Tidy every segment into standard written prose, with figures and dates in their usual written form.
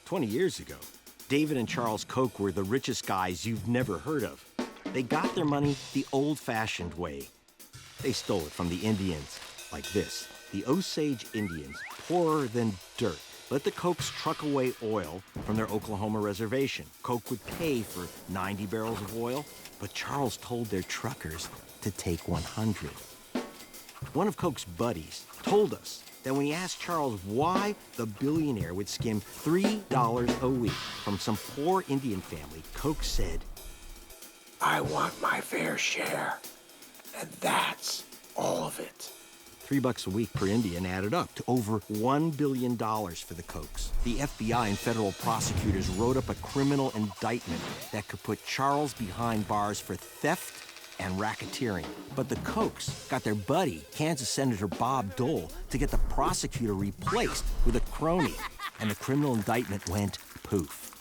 20 years ago, David and Charles Koch were the richest guys you've never heard of. They got their money the old-fashioned way. They stole it from the Indians, like this. The Osage Indians, poorer than dirt, let the Kochs truck away oil from their Oklahoma reservation. Koch would pay for 90 barrels of oil, but Charles told their truckers to take 100. One of Koch's buddies told us that when he asked Charles why the billionaire would skim $3 a week from some poor Indian family, Koch said, "I want my fair share, and that's all of it." $3 a week per Indian added up to over $1 billion for the Kochs. The FBI and federal prosecutors wrote up a criminal indictment that could put Charles behind bars for theft and racketeering. But the Kochs got their buddy, Kansas Senator Bob Dole, to get the prosecutor replaced with a crony, and the criminal indictment went poof.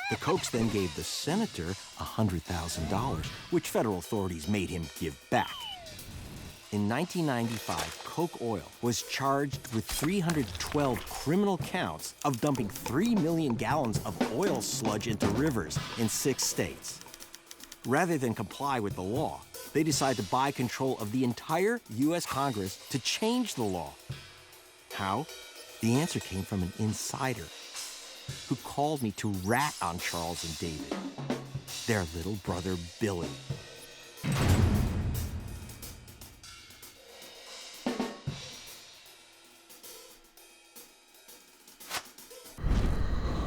The Kochs then gave the senator $100,000, which federal authorities made him give back. In 1995, Koch Oil was charged with 312 criminal counts of dumping 3 million gallons of oil sludge into rivers in 6 states. Rather than comply with the law, they decided to buy control of the entire U.S. Congress to change the law. How? The answer came from an insider who called me to rat on Charles and David, their little brother Billy.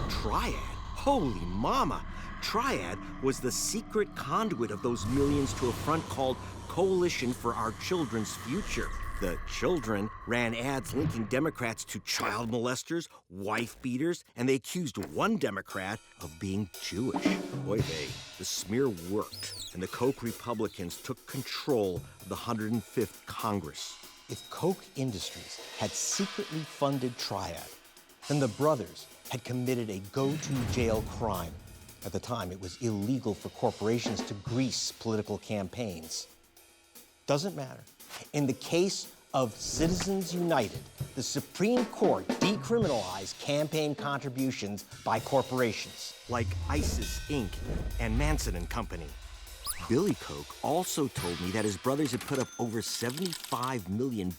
Triad? Holy mama! Triad was the secret conduit of those millions to a front called Coalition for Our Children's Future. The children ran ads linking Democrats to child molesters, wife beaters, and they accused one Democrat of being Jewish. Oy vey, the smear worked, and the Koch Republicans took control of the 105th Congress. If Koch Industries had secretly funded Triad, then the brothers had committed a go-to-jail crime. At the time, it was illegal for corporations to grease political campaigns. Doesn't matter. In the case of Citizens United, the Supreme Court decriminalized campaign contributions by corporations, like ISIS, Inc. and Manson and Company. Billy Koch also told me that his brothers had put up over $75 million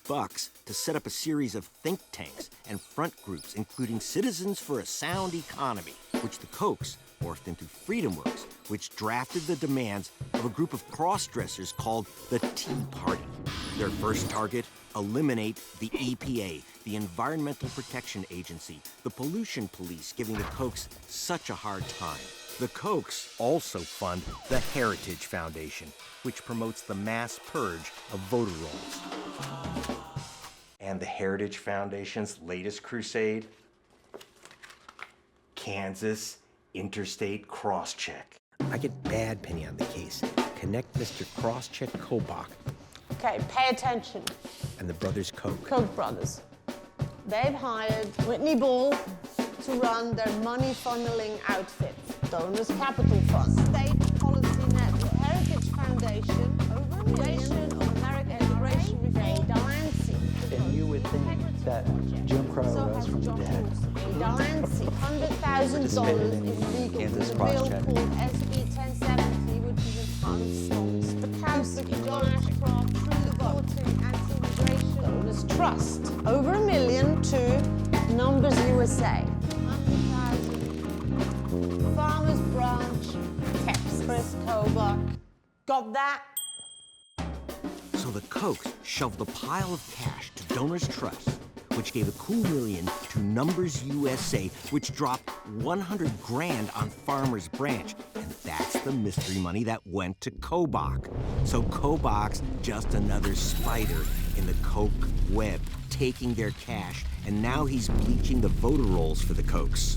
to set up a series of think tanks and front groups, including Citizens for a Sound Economy, which the Kochs morphed into Freedom Works, which drafted the demands of a group of cross-dressers called the Tea Party. Their first target, eliminate the EPA, the Environmental Protection Agency, the pollution police, giving the Kochs such a hard time. The Kochs also fund the Heritage Foundation, which promotes the mass purge of voter rolls. And the Heritage Foundation's latest crusade? Kansas Interstate Crosscheck. I get bad penny on the case. Connect Mr. Crosscheck Kobach. Okay, pay attention. And the brothers Koch. Koch brothers. They've hired Whitney Ball to run their money funneling outfit, Donors Capital Fund, State Policy Network, Heritage Foundation, Foundation of American Integration Review, Delancey. And you would think that Jim Crow rose from the dead. Delancey, $100,000 in legal Kansas with a bill Crosscheck. called SB 1070, which even funds songs. The Kowski, John Ashcroft, through the voting anti-immigration donors trust. Over $1 million to Numbers USA. 100,000. Farmers Branch, Texas. Chris Kobach. Got that? So the Kochs shoved a pile of cash to Donors Trust, which gave a cool $1 million to Numbers USA, which dropped 100 grand on Farmers Branch. And that's the mystery money that went to Kobach. So Kobach's just another spider in the Koch web, taking their cash, and now he's bleaching the voter rolls for the Kochs.